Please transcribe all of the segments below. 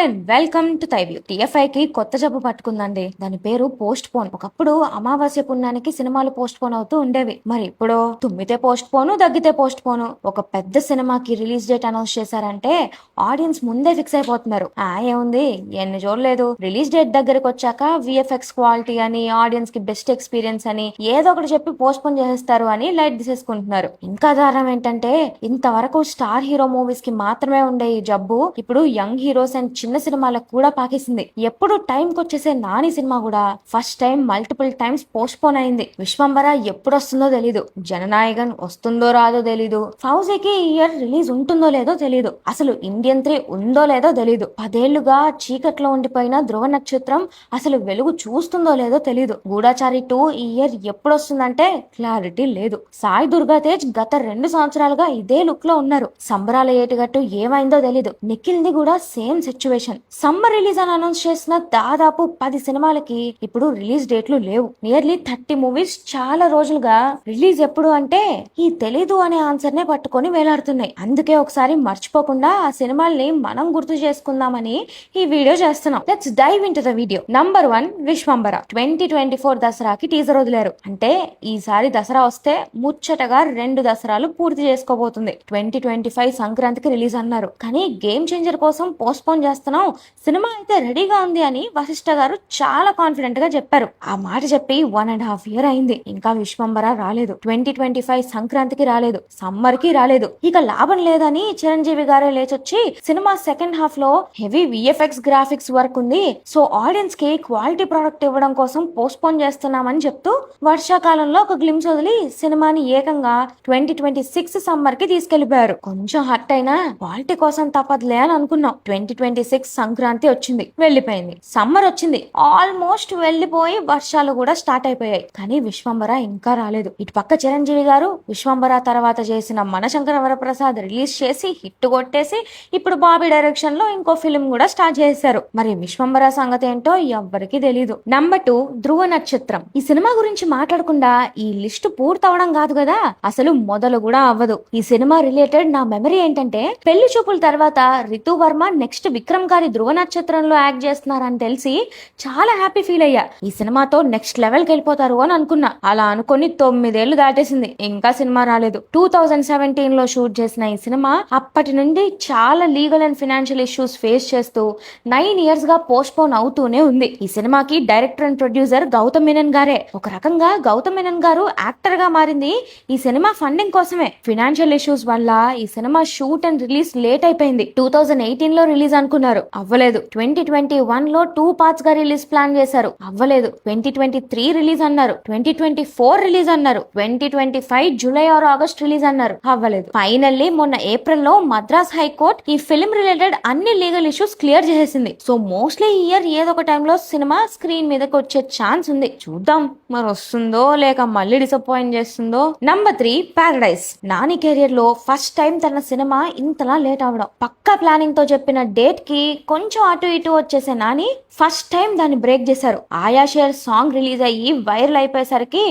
And welcome to తైవ్యూ. కి కొత్త జబ్బు పట్టుకుందండి. దాని పేరు పోస్ట్ పోన్. ఒకప్పుడు అమావాస్య పుణ్యానికి సినిమాలు పోస్ట్ పోన్ అవుతూ ఉండేవి. మరి ఇప్పుడు తుమ్మితే పోస్ట్ పోను, దగ్గితే పోస్ట్ పోను. ఒక పెద్ద సినిమాకి రిలీజ్ డేట్ అనౌన్స్ చేశారంటే ఆడియన్స్ ముందే ఫిక్స్ అయిపోతున్నారు. ఏముంది, ఎన్ని చూడలేదు, రిలీజ్ డేట్ దగ్గరకు వచ్చాక విఎఫ్ఎక్స్ క్వాలిటీ అని, ఆడియన్స్ కి బెస్ట్ ఎక్స్పీరియన్స్ అని ఏదో ఒకటి చెప్పి పోస్ట్ పోన్ చేసేస్తారు అని లైట్ తీసేసుకుంటున్నారు. ఇంకా దారుణం ఏంటంటే ఇంతవరకు స్టార్ హీరో మూవీస్ కి మాత్రమే ఉండే ఈ జబ్బు ఇప్పుడు యంగ్ హీరోస్ అండ్ చిన్న సినిమాలకు కూడా పాకేసింది. ఎప్పుడు టైం కి వచ్చేసే నాని సినిమా కూడా first time multiple times post phone అయింది. విశ్వంబర ఎప్పుడు వస్తుందో తెలీదు, జననాయకన్ వస్తుందో రాదో తెలీదు, ఫౌజీకి ఈ ఇయర్ రిలీజ్ ఉంటుందో లేదో తెలీదు, అసలు ఇండియన్ 3 ఉందో లేదో తెలీదు, 10 ఏళ్లుగా చీకట్లో ఉండిపోయిన ధ్రువ నక్షత్రం అసలు వెలుగు చూస్తుందో లేదో తెలీదు, గూఢాచారి 2 ఈ ఇయర్ ఎప్పుడు వస్తుందంటే క్లారిటీ లేదు. సాయి దుర్గా తేజ్ గత 2 సంవత్సరాలుగా ఇదే లుక్ లో ఉన్నారు. సంబరాల ఏటుగట్టు ఏమైందో తెలీదు. నిఖిల్ ది కూడా సేమ్ సిచ్యువేషన్. సమ్మర్ రిలీజ్ అని అనౌన్స్ చేసిన దాదాపు 10 సినిమాలకి ఇప్పుడు రిలీజ్ డేట్లు లేవు. నియర్లీ 30 మూవీస్ చాలా రోజులుగా రిలీజ్ ఎప్పుడు అంటే ఈ తెలీదు అనే ఆన్సర్ నే పట్టుకొని వేలాడుతున్నాయి. అందుకే ఒకసారి మర్చిపోకుండా ఆ సినిమాల్ని మనం గుర్తు చేసుకుందామని ఈ వీడియో చేస్తున్నాం. Let's dive into the video. Number 1 Vishwambhara. 2024 దసరాకి టీజర్ వదిలారు. అంటే ఈసారి దసరా వస్తే ముచ్చటగా 2 దసరాలు పూర్తి చేసుకోబోతుంది. 2025 సంక్రాంతికి రిలీజ్ అన్నారు, కానీ గేమ్ చేంజర్ కోసం పోస్ట్ పోన్ చేస్తున్నాం, సినిమా అయితే రెడీగా ఉంది అని వశిష్ఠ గారు చాలా కాన్ఫిడెంట్ గా చెప్పారు. ఆ మాట చెప్పి 1.5 years అయింది, ఇంకా విశ్వంబర రాలేదు. 2025 సంక్రాంతికి రాలేదు, సమ్మర్ కి రాలేదు. ఇక లాభం లేదని చిరంజీవి గారే లేచొచ్చి సినిమా సెకండ్ హాఫ్ లో హెవీ విఎఫ్ఎక్స్ గ్రాఫిక్స్ వర్క్ ఉంది, సో ఆడియన్స్ కి క్వాలిటీ ప్రొడక్ట్ ఇవ్వడం కోసం పోస్ట్ పోన్ చేస్తున్నామని చెప్తూ వర్షాకాలంలో ఒక గ్లిమ్స్ వదిలి సినిమాని ఏకంగా 2026 సమ్మర్ కి తీసుకెళ్లిపోయారు. కొంచెం హర్ట్ అయినా క్వాలిటీ కోసం తప్పదులే అని అనుకున్నాం. 2026 సంక్రాంతి వచ్చింది, వెళ్లిపోయింది. సమ్మర్ వచ్చింది, ఆల్మోస్ట్ వెళ్లిపోయి వర్షాలు కూడా స్టార్ట్ అయిపోయాయి. కానీ విశ్వంబర ఇంకా రాలేదు. ఇటు పక్క చిరంజీవి గారు విశ్వంబర తర్వాత చేసిన మనశంకర వరప్రసాద్ రిలీజ్ చేసి హిట్ కొట్టేసి ఇప్పుడు బాబీ డైరెక్షన్ లో ఇంకో ఫిల్మ్ కూడా స్టార్ట్ చేశారు. మరి విశ్వంబర సంగతి ఏంటో ఎవ్వరికి తెలీదు. నంబర్ 2 ధ్రువ నక్షత్రం. ఈ సినిమా గురించి మాట్లాడకుండా ఈ లిస్టు పూర్తవడం కాదు కదా, అసలు మొదలు కూడా అవ్వదు. ఈ సినిమా రిలేటెడ్ నా మెమరీ ఏంటంటే పెళ్లి చూపుల తర్వాత రితు వర్మ నెక్స్ట్ విక్రమ్ గారి ధ్రువ నక్షత్రంలో యాక్ట్ చేస్తున్నారని తెలిసి చాలా హ్యాపీ ఫీల్ అయ్యా. ఈ సినిమాతో నెక్స్ట్ లెవెల్ కి వెళ్ళిపోతారు అని అనుకున్నా. అలా అనుకుని 9 ఏళ్లు దాటేసింది, ఇంకా సినిమా రాలేదు. 2017 లో షూట్ చేసిన ఈ సినిమా అప్పటి నుండి చాలా legal and financial issues face చేస్తూ 9 years గా పోస్ట్ పోన్ అవుతూనే ఉంది. ఈ సినిమాకి director and producer Gautham Menon గారే. ఒక రకంగా గౌతమ్ మీనన్ గారు యాక్టర్ గా మారింది ఈ సినిమా ఫండింగ్ కోసమే. ఫైనాన్షియల్ ఇష్యూస్ వల్ల ఈ cinema shoot and release late అయిపోయింది. 2018 లో రిలీజ్ అనుకున్నారు, అవ్వలేదు. 2021 లో 2 parts గా రిలీజ్ ప్లాన్ చేశారు, అవ్వలేదు. 2023 రిలీజ్ అన్నారు, 2024 రిలీజ్ అన్నారు, 2025 జూలై ఆర్ ఆగస్ట్ రిలీజ్ అన్నారు, అవ్వలేదు. ఫైనల్లీ మొన్న ఏప్రిల్ లో మద్రాస్ హైకోర్టు ఈ ఫిల్మ్ రిలేటెడ్ అన్ని లీగల్ ఇష్యూస్ క్లియర్ చేసేసింది. సో మోస్ట్లీ ఈ ఇయర్ ఏదో ఒక టైంలో సినిమా స్క్రీన్ మీదకి వచ్చే ఛాన్స్ ఉంది. చూద్దాం మరి వస్తుందో లేక మళ్ళీ డిసప్పాయింట్ చేస్తుందో. Number 3 Paradise. నాని కెరియర్ లో ఫస్ట్ టైం తన సినిమా ఇంతలా లేట్ అవడం. పక్కా ప్లానింగ్ తో చెప్పిన డేట్ కి కొంచెం అటు ఇటు వచ్చేసే నాని ఫస్ట్ టైం దాన్ని బ్రేక్ చేశారు. ఆయా షేర్ సాంగ్ రిలీజ్ అయ్యి వైరల్ అయిపోయేసరికి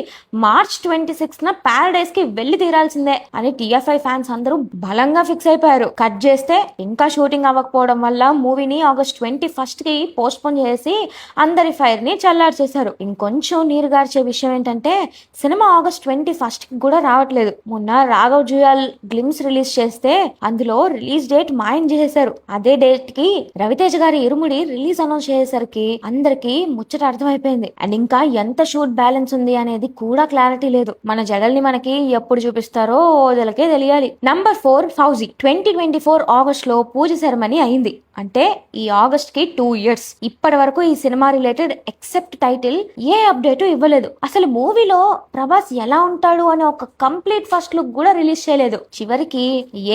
మార్చ్ 26న పారడైజ్ కి వెళ్లి తీరాల్సిందే అని టీఎఫ్ఐ ఫ్యాన్స్ అందరూ బలంగా ఫిక్స్ అయిపోయారు. కట్ చేస్తే ఇంకా షూటింగ్ అవ్వకపోవడం వల్ల మూవీని ఆగస్ట్ 21 కి పోస్ట్ పోన్ చేసి అందరి ఫైర్ ని చల్లార్చేశారు. ఇంకొంచెం నీరుగార్చే విషయం ఏంటంటే సినిమా ఆగస్ట్ 21 కి కూడా రావట్లేదు. మొన్న రాఘవ్ జుయాల్ గ్లిమ్స్ రిలీజ్ చేస్తే అందులో రిలీజ్ డేట్ మాయం చేసేశారు. అదే డేట్ కి రవితేజ గారి ఇరుముడి రిలీజ్ అనౌన్స్ చేసేసరికి అందరికి ముచ్చట అర్థమైపోయింది. అండ్ ఇంకా ఎంత షూట్ బ్యాలెన్స్ ఉంది అనేది కూడా క్లారిటీ లేదు. మన జడల్ని మనకి ఎప్పుడు చూపిస్తారో ఓదలకే తెలియాలి. నంబర్ 4 ఫౌజీ. 2024 ఆగస్ట్ లో పూజ సెరమనీ అయింది. అంటే ఈ ఆగస్ట్ కి 2 years. ఇప్పటి వరకు ఈ సినిమా రిలేటెడ్ ఎక్సెప్ట్ టైటిల్ ఏ అప్డేట్ ఇవ్వలేదు. అసలు మూవీలో ప్రభాస్ ఎలా ఉంటాడు అనే ఒక కంప్లీట్ ఫస్ట్ లుక్ కూడా రిలీజ్ చేయలేదు. చివరికి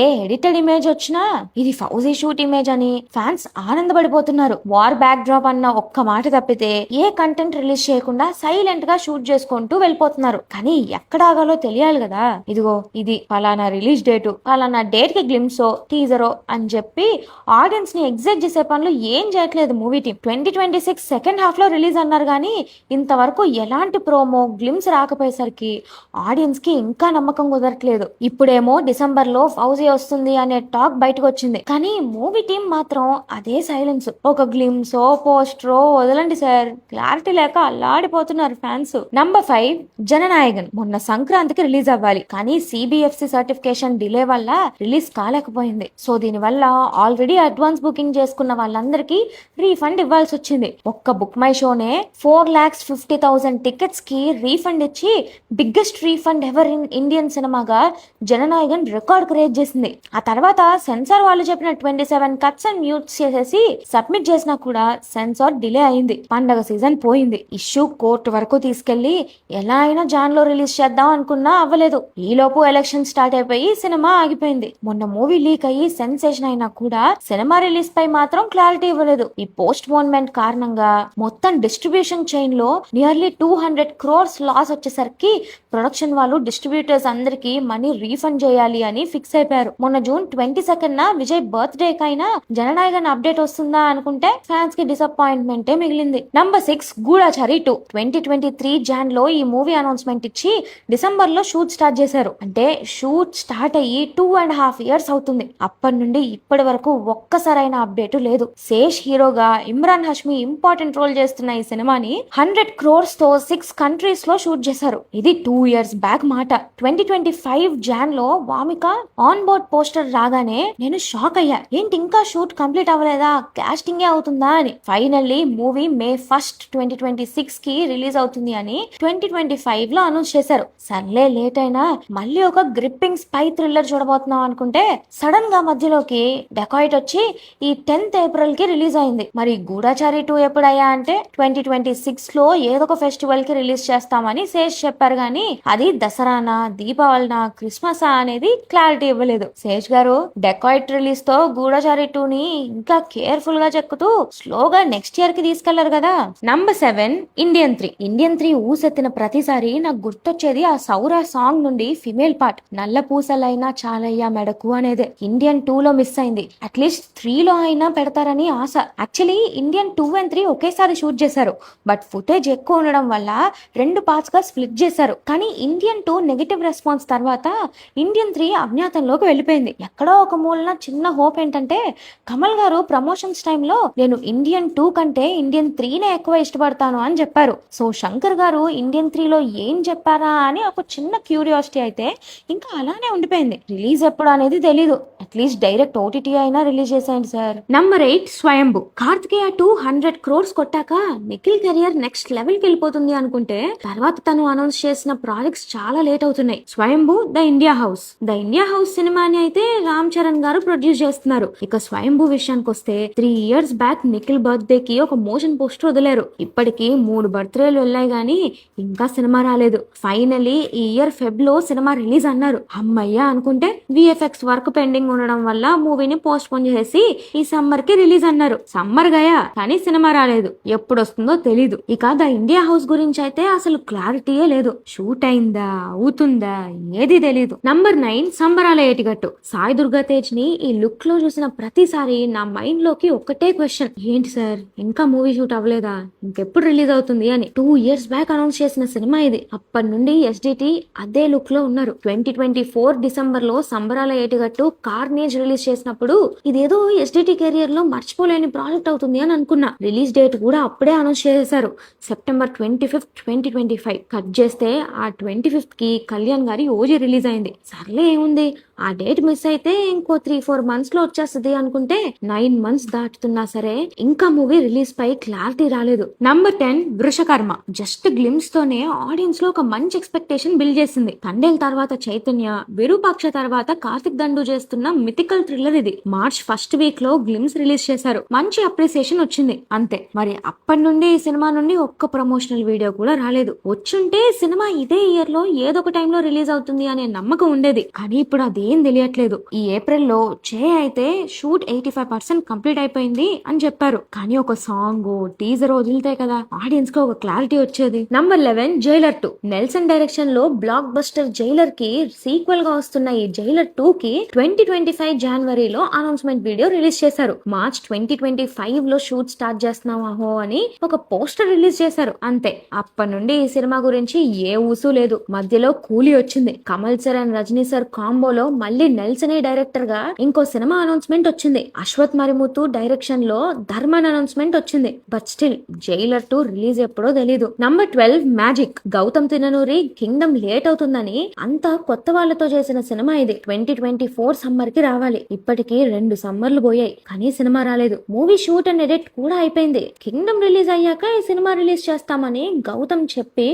ఏ ఎడిటెడ్ ఇమేజ్ వచ్చినా ఇది ఫౌజీ షూట్ ఇమేజ్ అని ఫ్యాన్స్ ఆనందపడిపోతున్నారు. వార్ బ్యాక్ డ్రాప్ అన్న ఒక్క మాట తప్పితే ఏ కంటెంట్ రిలీజ్ చేయకుండా సైలెంట్ గా షూట్ చేసుకుంటూ వెళ్ళిపోతున్నారు. కానీ ఎక్కడ ఆగాలో తెలియాలి కదా. ఇదిగో ఇది పలానా రిలీజ్ డేటు, పలానా డేట్ కి గ్లిమ్సో టీజరో అని చెప్పి ఆడియన్స్ ని ఎగ్జైట్ చేసే పనులు ఏం చేయట్లేదు మూవీ టీం. 2026 సెకండ్ హాఫ్ లో రిలీజ్ అన్నారు కానీ ఇంతవరకు ఎలాంటి ప్రోమో గ్లిమ్స్ రాకపోయేసరికి ఆడియన్స్ కి ఇంకా నమ్మకం కుదరట్లేదు. ఇప్పుడేమో డిసెంబర్ లో ఫౌజీ వస్తుంది అనే టాక్ బయటకు వచ్చింది, కానీ మూవీ టీం మాత్రం అదే సైలెన్స్. ఒక గ్లిమ్సో పోస్టరో వదలండి సార్, క్లారిటీ లేక అల్లాడిపోతున్నారు ఫ్యాన్స్. నంబర్ 5 జననాయకన్ మొన్న సంక్రాంతికి రిలీజ్ అవ్వాలి, కానీ సిబిఎఫ్సి సర్టిఫికేషన్ డిలే వల్ల రిలీజ్ కాలేకపోయింది. సో దీని వల్ల ఆల్రెడీ అడ్వాన్స్ బుకింగ్ చేసుకున్న వాళ్ళందరికీ రీఫండ్ ఇవ్వాల్సి వచ్చింది. ఒక్క బుక్ మై షోనే 4,50,000 టికెట్స్ కి రీఫండ్ ఇచ్చి biggest refund ever in Indian సినిమాగా జననాయకన్ రికార్డ్ క్రియేట్ చేసింది. ఆ తర్వాత సెన్సార్ వాళ్ళు చెప్పిన 27 కట్స్ అండ్ మ్యూట్స్ చేసేసి సబ్మిట్ చేసినా కూడా సెన్సార్ డిలే అయింది. పండగ సీజన్ పోయింది. ఇష్యూ కోర్టు వరకు తీసుకెళ్లి ఎలా అయినా జాన్ లో రిలీజ్ చేద్దాం అనుకున్నా అవ్వలేదు. ఈ లోపు ఎలక్షన్ స్టార్ట్ అయిపోయి సినిమా ఆగిపోయింది. మొన్న మూవీ లీక్ అయ్యి సెన్సేషన్ అయినా కూడా సినిమా రిలీజ్ పై మాత్రం క్లారిటీ ఇవ్వలేదు. ఈ పోస్ట్ పోన్మెంట్ కారణంగా మొత్తం డిస్ట్రిబ్యూషన్ చైన్ లో నియర్లీ 200 crores లాస్ వచ్చేసరికి ప్రొడక్షన్ వాళ్ళు డిస్ట్రిబ్యూటర్స్ అందరికి మనీ రీఫండ్ చేయాలి అని ఫిక్స్ అయిపోయారు. మొన్న జూన్ 22 విజయ్ బర్త్డే కైనా జననాయకన్ అప్డేట్ వస్తుందా అనుకుంటే ఫ్యాన్స్ కి డిసప్పాయింట్మెంటే మిగిలింది. నంబర్ 6 గూఢాచారి 2 2023 జాన్ లో ఈ మూవీ అనౌన్స్మెంట్ ఇచ్చి డిసెంబర్ లో షూట్ స్టార్ట్ చేశారు. అంటే షూట్ స్టార్ట్ అయ్యి 2.5 years అవుతుంది. అప్పటి నుండి ఇప్పటి వరకు ఒక్కసారైన అప్డేట్ లేదు. శేష్ హీరోగా ఇమ్రాన్ హష్మి ఇంపార్టెంట్ రోల్ చేస్తున్న ఈ సినిమాని 100 crores తో 6 countries లో షూట్ చేశారు. ఇది 2 years బ్యాక్ మాట. 2025 జాన్ లో వామిక ఆన్ బోర్డ్ పోస్టర్ రాగానే నేను షాక్ అయ్యా. ఏంటి ఇంకా షూట్ కంప్లీట్ అవ్వలేదా, కాస్టింగ్ అవుతుందా అని. ఫైనల్లీ మూవీ May 1st 2026 కి రిలీజ్ అవుతుంది అని 2025 లో అనౌన్స్ చేశారు. సర్లే లేట్ అయినా మళ్ళీ ఒక గ్రిప్పింగ్ స్పై థ్రిల్లర్ చూడబోతున్నాం అనుకుంటే సడన్ గా మధ్యలోకి డెకాయిట్ వచ్చి ఈ 10th April కి రిలీజ్ అయింది. మరి గూఢాచారి 2 ఎప్పుడయ్యా అంటే 2026 లో ఏదో ఒక ఫెస్టివల్ కి రిలీజ్ చేస్తామని శేష్ చెప్పారు, గానీ అది దసరానా దీపావళినా క్రిస్మస్ అనేది క్లారిటీ ఇవ్వలేదు. శేష్ గారు డెకాయిట్ రిలీజ్ తో గూఢాచారి 2 ని ఇంకా కేర్ఫుల్ గా చెక్కుతూ స్లోగా నెక్స్ట్ ఇయర్ కి తీసుకెళ్లారు కదా. Number 7 Indian 3. ఇండియన్ 3 ఊసెత్తిన ప్రతిసారి నాకు గుర్తొచ్చేది ఆ సౌరా సాంగ్ నుండి ఫిమేల్ పార్ట్ నల్ల పూసలైనా చాలయ్యా మెడకు అనేది. ఇండియన్ 2 లో మిస్ అయింది. అట్లీస్ట్ 3 లో అయినా పెడతారని ఆశ. యాక్చువల్లీ ఇండియన్ 2 and 3 ఒకేసారి షూట్ చేశారు, బట్ ఫుటేజ్ ఎక్కువ ఉండడం వల్ల 2 parts గా స్ప్లిట్ చేశారు. కానీ ఇండియన్ 2 నెగటివ్ రెస్పాన్స్ తర్వాత ఇండియన్ 3 అజ్ఞాతంలోకి వెళ్ళిపోయింది. ఎక్కడో ఒక మూలన చిన్న హోప్ ఏంటంటే కమల్ గారు ప్రమోషన్స్ టైంలో నేను ఇండియన్ 2 కంటే ఇండియన్ 3నే ఎక్కువ ఇష్టపడతాను అని చెప్పారు. సో శంకర్ గారు ఇండియన్ 3 లో ఏం చెప్పారా అని ఒక చిన్న క్యూరియాసిటీ అయితే ఇంకా అలానే ఉండిపోయింది. రిలీజ్ ఎప్పుడు అనేది తెలీదు. అట్లీస్ట్ డైరెక్ట్ ఓటీటీ అయినా రిలీజ్ చేసేయండి sir. Number 8 Swayambhu. Karthikeya 200 crores కొట్టాక నిఖిల్ కెరియర్ నెక్స్ట్ లెవెల్ కి వెళ్ళిపోతుంది అనుకుంటే తర్వాత తను అనౌన్స్ చేసిన ప్రాజెక్ట్స్ చాలా లేట్ అవుతున్నాయి. స్వయంభు ద ఇండియా హౌస్ సినిమాని అయితే రామ్ చరణ్ గారు ప్రొడ్యూస్ చేస్తున్నారు. ఇక స్వయంభు విషయానికి వస్తే 3 years బ్యాక్ నిఖిల్ బర్త్డే కి ఒక మోషన్ పోస్టర్ వదిలేరు. ఇప్పటికి 3 బర్త్డేలు వెళ్ళాయి గానీ ఇంకా సినిమా రాలేదు. ఫైనలీ ఈ ఇయర్ ఫెబ్ లో సినిమా రిలీజ్ అన్నారు. అమ్మయ్యా అనుకుంటే విఎఫ్ఎక్స్ వర్క్ పెండింగ్ ఉండడం వల్ల మూవీని పోస్ట్ పోన్ చేసి ఈ సమ్మర్ కి రిలీజ్ అన్నారు. సమ్మర్ గయా కానీ సినిమా రాలేదు. ఎప్పుడు వస్తుందో తెలీదు. ఇక ద ఇండియా హౌస్ గురించి అయితే అసలు క్లారిటీయే లేదు. షూట్ అయిందా అవుతుందా ఏది తెలీదు. నంబర్ 9 సంబరాల ఏటిగట్టు. సాయి దుర్గా తేజ్ ని ఈ లుక్ లో చూసిన ప్రతిసారి నా మైండ్ లోకి ఒక్కటే క్వశ్చన్, ఏంటి సార్ ఇంకా మూవీ షూట్ అవ్వలేదా, ఇంకెప్పుడు రిలీజ్ అవుతుంది అని. 2 years బ్యాక్ అనౌన్స్ చేసిన సినిమా ఇది. అప్పటి నుండి ఎస్డిటి అదే లుక్ లో ఉన్నారు. 2024 డిసెంబర్ లో సంబరాల ఏటిగట్టు కార్నేజ్ రిలీజ్ చేసినప్పుడు ఇదేదో ఎస్డిటి కెరియర్ లో మర్చిపోలేని ప్రాజెక్ట్ అవుతుంది అని అనుకున్నా. రిలీజ్ డేట్ కూడా అప్పుడే అనౌన్స్ చేశారు, September 25th 2025. కట్ చేస్తే ఆ 25th కి కళ్యాణ్ గారి ఓజీ రిలీజ్ అయింది. సర్లే ఏముంది, ఆ డేట్ మిస్ అయితే ఇంకో 3-4 months లో వచ్చేస్తుంది అనుకుంటే 9 months దాటుతున్నా సరే ఇంకా మూవీ రిలీజ్ పై క్లారిటీ రాలేదు. నంబర్ 10 వృషకర్మ. జస్ట్ గ్లిమ్స్ తోనే ఆడియన్స్ లో ఒక మంచి ఎక్స్పెక్టేషన్ బిల్డ్ చేసింది. తండేల్ తర్వాత చైతన్య, విరూపాక్ష తర్వాత కార్తిక్ దండు చేస్తున్న మిథికల్ థ్రిల్లర్ ఇది. మార్చ్ 1st week లో గ్లిమ్స్ రిలీజ్ చేశారు. మంచి అప్రిసియేషన్ వచ్చింది అంతే. మరి అప్పటి నుండి ఈ సినిమా నుండి ఒక్క ప్రమోషనల్ వీడియో కూడా రాలేదు. వచ్చుంటే సినిమా ఇదే ఇయర్ లో ఏదో ఒక టైంలో రిలీజ్ అవుతుంది అనే నమ్మకం ఉండేది. కానీ ఇప్పుడు అదే ఏం తెలియట్లేదు. ఈ ఏప్రిల్లో చే అయితే షూట్ 85% కంప్లీట్ అయిపోయింది అని చెప్పారు. కానీ ఒక సాంగ్ టీజర్ వదిలితే కదా ఆడియన్స్ కి ఒక క్లారిటీ వచ్చేది. Number 11 Jailer 2. నెల్సన్ డైరెక్షన్ లో బ్లాక్ బస్టర్ జైలర్ కి సీక్వెల్ గా వస్తున్న ఈ జైలర్ 2 కి 2025 జనవరిలో అనౌన్స్మెంట్ వీడియో రిలీజ్ చేశారు. మార్చ్ 2025 లో షూట్ స్టార్ట్ చేస్తున్నామో అని ఒక పోస్టర్ రిలీజ్ చేశారు. అంతే, అప్పటి నుండి ఈ సినిమా గురించి ఏ ఊసు లేదు. మధ్యలో కూలీ వచ్చింది. Kamal sir and Rajini sir కాంబోలో మళ్ళీ నెల్సన్ డైరెక్టర్ గా ఇంకో సినిమా అనౌన్స్మెంట్ వచ్చింది. అశ్వత్ మరిముతు డైరెక్షన్ లో ధర్మన్ అనౌన్స్మెంట్ వచ్చింది. బట్ స్టిల్ జైలర్ 2 రిలీజ్ ఎప్పుడో తెలీదు. Number 12 magic. Gowtam Tinnanuri kingdom late అవుతుందని అంతా కొత్త వాళ్ళతో చేసిన సినిమా ఇది. 2024 సమ్మర్ కి రావాలి. ఇప్పటికి 2 సమ్మర్లు పోయాయి కానీ సినిమా రాలేదు. మూవీ షూట్ అండ్ ఎడిట్ కూడా అయిపోయింది. కింగ్డమ్ రిలీజ్ అయ్యాక ఈ సినిమా రిలీజ్ చేస్తామని గౌతమ్ చెప్పి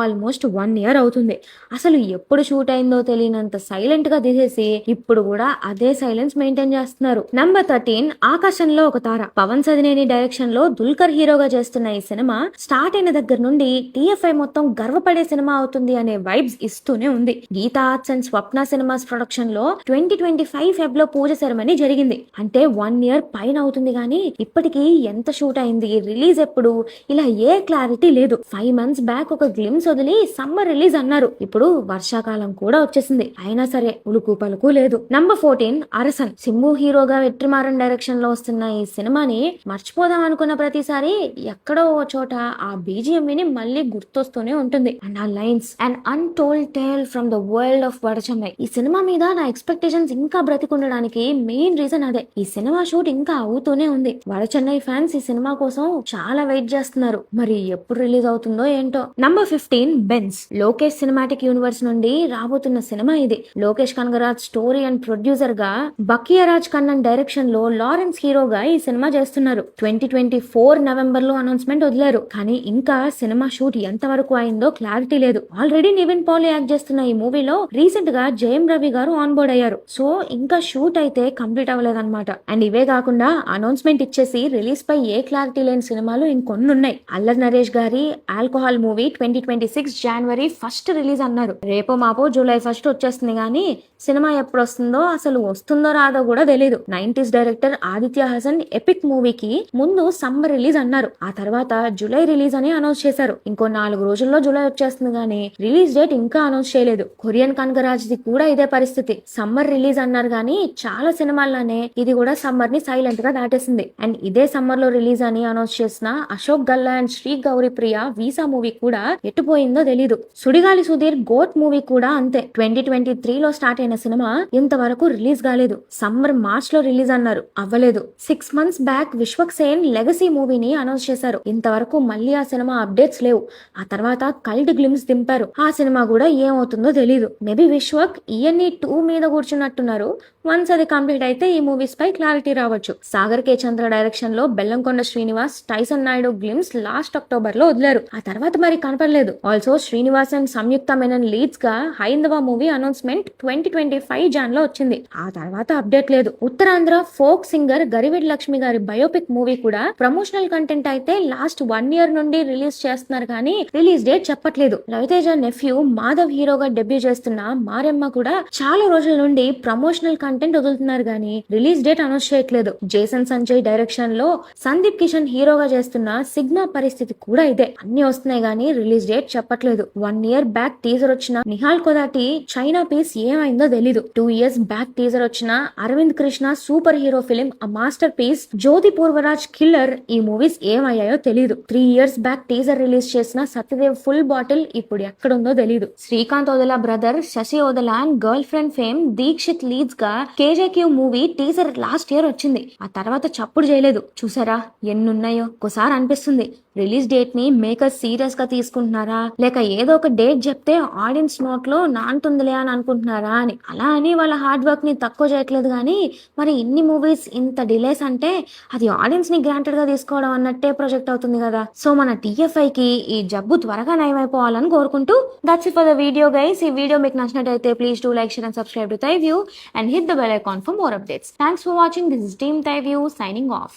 ఆల్మోస్ట్ 1 ఇయర్ అవుతుంది. అసలు ఎప్పుడు షూట్ అయిందో తెలియనంత సైలెంట్ గా తీసేసి ఇప్పుడు కూడా అదే సైలెన్స్ మెయింటైన్ చేస్తున్నారు. నంబర్ 13 ఆకాశంలో ఒక తార. పవన్ సదినేని డైరెక్షన్ లో దుల్కర్ హీరోగా చేస్తున్న ఈ సినిమా స్టార్ట్ అయిన దగ్గర నుండి టీఎఫ్ఐ మొత్తం గర్వపడే సినిమా అవుతుంది అనే వైబ్స్ ఇస్తూనే ఉంది. Geetha arts and Swapna cinemas production లో 2025 ఫెబ్ లో పూజ సెరమనీ జరిగింది. అంటే 1 ఇయర్ పైన అవుతుంది కానీ ఇప్పటికీ ఎంత షూట్ అయింది, రిలీజ్ ఎప్పుడు, ఇలా ఏ క్లారిటీ లేదు. 5 మంత్స్ బ్యాక్ ఒక గ్లిమ్స్ వదిలి సమ్మర్ రిలీజ్ అన్నారు. ఇప్పుడు వర్షాకాలం కూడా వచ్చేసింది. అయినా సరే ఉలుకు పలుకు లేదు. నంబర్ 14 అరసన్. సింబు హీరోగా వెట్రిమారన్ డైరెక్షన్ లో వస్తున్న ఈ సినిమాని మర్చిపోదాం అనుకున్న ప్రతిసారి ఎక్కడో ఓ చోట ఆ బీజిఎం విని మళ్ళీ గుర్తొస్తూనే ఉంటుంది. అండ్ ఆ lines and untold tale from the world of Vada Chennai. ఈ సినిమా మీద నా ఎక్స్పెక్టేషన్స్ ఇంకా బ్రతికుండడానికి మెయిన్ రీజన్ అదే. ఈ సినిమా షూట్ ఇంకా అవుతూనే ఉంది. వడచెన్నై ఫ్యాన్స్ ఈ సినిమా కోసం చాలా వెయిట్ చేస్తున్నారు. మరి ఎప్పుడు రిలీజ్ అవుతుందో ఏంటో. Number 15 Benz. Lokesh cinematic universe నుండి రాబోతున్న సినిమా ఇది. Lokesh Kanagaraj story and producer గా బకియరాజ్ కన్నన్ డైరెక్షన్ లో లారెన్స్ హీరోగా ఈ సినిమా చేస్తున్నారు. 2024 నవంబర్ లో అనౌన్స్మెంట్ వదిలారు. కానీ ఇంకా సినిమా షూట్ ఎంత వరకు అయిందో క్లారిటీ లేదు. ఆల్రెడీ నివిన్ పాల్ యాక్ట్ చేస్తున్న ఈ మూవీలో రీసెంట్ గా జయం రవి గారు ఆన్ బోర్డ్ అయ్యారు. సో ఇంకా షూట్ అయితే కంప్లీట్ అవ్వలేదన్నమాట. అండ్ ఇవే కాకుండా అనౌన్స్మెంట్ ఇచ్చేసి రిలీజ్ పై ఏ క్లారిటీ లేని సినిమాలు ఇంకొన్ని ఉన్నాయి. అల్లరి నరేష్ గారి ఆల్కహాల్ మూవీ 2026 జనవరి 1 రిలీజ్ అన్నారు. రేపో మాపో జూలై 1 వచ్చేస్తుంది కానీ సినిమా ఎప్పుడు వస్తుందో, అసలు వస్తుందో రాదో కూడా తెలీదు. 90s director Aditya Hasan epic మూవీకి ముందు సమ్మర్ రిలీజ్ అన్నారు. ఆ తర్వాత జూలై రిలీజ్ అని అనౌన్స్ చేశారు. ఇంకో 4 రోజుల్లో జూలై వచ్చేస్తుంది కానీ రిలీజ్ డేట్ ఇంకా అనౌన్స్ చేయలేదు. కొరియన్ కనగరాజ్ ది కూడా ఇదే పరిస్థితి. సమ్మర్ రిలీజ్ అన్నారు కానీ చాలా సినిమాల్లోనే ఇది కూడా సమ్మర్ ని సైలెంట్ గా దాటేసింది. అండ్ ఇదే సమ్మర్ లో రిలీజ్ అని అనౌన్స్ చేసిన Ashok Galla and Sri Gowri Priya visa movie కూడా ఎట్టుపోయిందో తెలీదు. సుడిగాలి సుధీర్ గోట్ మూవీ కూడా అంతే. 2023 లో స్టార్ట్ అయిన సినిమా ఇంతవరకు రిలీజ్ కాలేదు. సమ్మర్ మార్చ్ లో రిలీజ్ అన్నారు, అవ్వలేదు. 6 months back Vishwak Sen legacy మూవీని అనౌన్స్ చేశారు. ఇంతవరకు మళ్ళీ ఆ సినిమా అప్డేట్స్ లేవు. ఆ తర్వాత కల్ట్ గ్లిమ్స్ దింపారు. ఆ సినిమా కూడా ఏమవుతుందో తెలీదు. మేబీ విశ్వక్ ఈఎన్ఈ 2 మీద కూర్చున్నట్టున్నారు. వన్స్ అది కంప్లీట్ అయితే ఈ మూవీస్ పై క్లారిటీ రావచ్చు. సాగర్ కే చంద్ర డైరెక్షన్ లో Bellamkonda Srinivas, Tyson Naidu glimpse last October లో వదిలారు. ఆ తర్వాత మరి కనపడలేదు. Also Srinivas and Samyuktha Menon leads గా హైందవ మూవీ అనౌన్స్మెంట్ 2025 జాన్ లో వచ్చింది. ఆ తర్వాత అప్డేట్ లేదు. ఉత్తరాంధ్ర ఫోక్ సింగర్ గరివెడ్ లక్ష్మి గారి బయోపిక్ మూవీ కూడా ప్రమోషనల్ కంటెంట్ అయితే లాస్ట్ 1 ఇయర్ నుండి రిలీజ్ చేస్తున్నారు కానీ రిలీజ్ డేట్ చెప్పట్లేదు. రవితేజ నెఫ్యూ మాధవ్ హీరోగా డెబ్యూ చేస్తున్న మారెమ్మ కూడా చాలా రోజుల నుండి ప్రమోషనల్ కంటెంట్ వదులుతున్నారు కానీ రిలీజ్ డేట్ అనౌన్స్ చేయట్లేదు. జేసన్ సంజయ్ డైరెక్షన్ లో సందీప్ కిషన్ హీరోగా చేస్తున్న సిగ్మా పరిస్థితి కూడా ఇదే. అన్ని వస్తున్నాయి కానీ రిలీజ్ డేట్ చెప్పట్లేదు. 1 ఇయర్ బ్యాక్ టీజర్ వచ్చిన నిహాల్ కొదాటి చైనా పీస్ ఏమైందో తెలీదు. 2 ఇయర్స్ బ్యాక్ టీజర్ వచ్చిన Aravind Krishna super hero film ఆ masterpiece Jyothi Poorvaraj killer, ఈ మూవీస్ ఏమయ్యాయో తెలీదు. 3 ఇయర్స్ బ్యాక్ టీజర్ రిలీజ్ చేసిన సత్యదేవ్ ఫుల్ బాటిల్ ఇప్పుడు ఎక్కడుందో తెలీదు. Srikanth Odela brother Sashi Odela and girl friend fame Dheekshith leads గా KJQ movie teaser last year వచ్చింది. ఆ తర్వాత చప్పుడు చేయలేదు. చూసారా ఎన్నున్నాయో. ఒకసారి అనిపిస్తుంది రిలీజ్ డేట్ ని మేకర్స్ సీరియస్ గా తీసుకుంటున్నారా, లేక ఏదో ఒక డేట్ చెప్తే ఆడియన్స్ నోట్ లో నాంటుందిలే అని అనుకుంటున్నారా అని. అలా అని వాళ్ళ హార్డ్ వర్క్ ని తక్కువ చేయట్లేదు కానీ మరి ఇన్ని మూవీస్ ఇంత డిలేస్ అంటే అది ఆడియన్స్ ని గ్రాంటెడ్ గా తీసుకోవడం అన్నట్టే ప్రొజెక్ట్ అవుతుంది కదా. సో మన టీఎఫ్ఐ కి ఈ జబ్బు త్వరగా నయమైపోవాలని కోరుకుంటూ that's it for the video guys. ఈ వీడియో మీకు నచ్చినట్టయితే please do like, share and subscribe to thy view and hit the bell icon for more updates. Thanks for watching. This is Team Thai View signing off.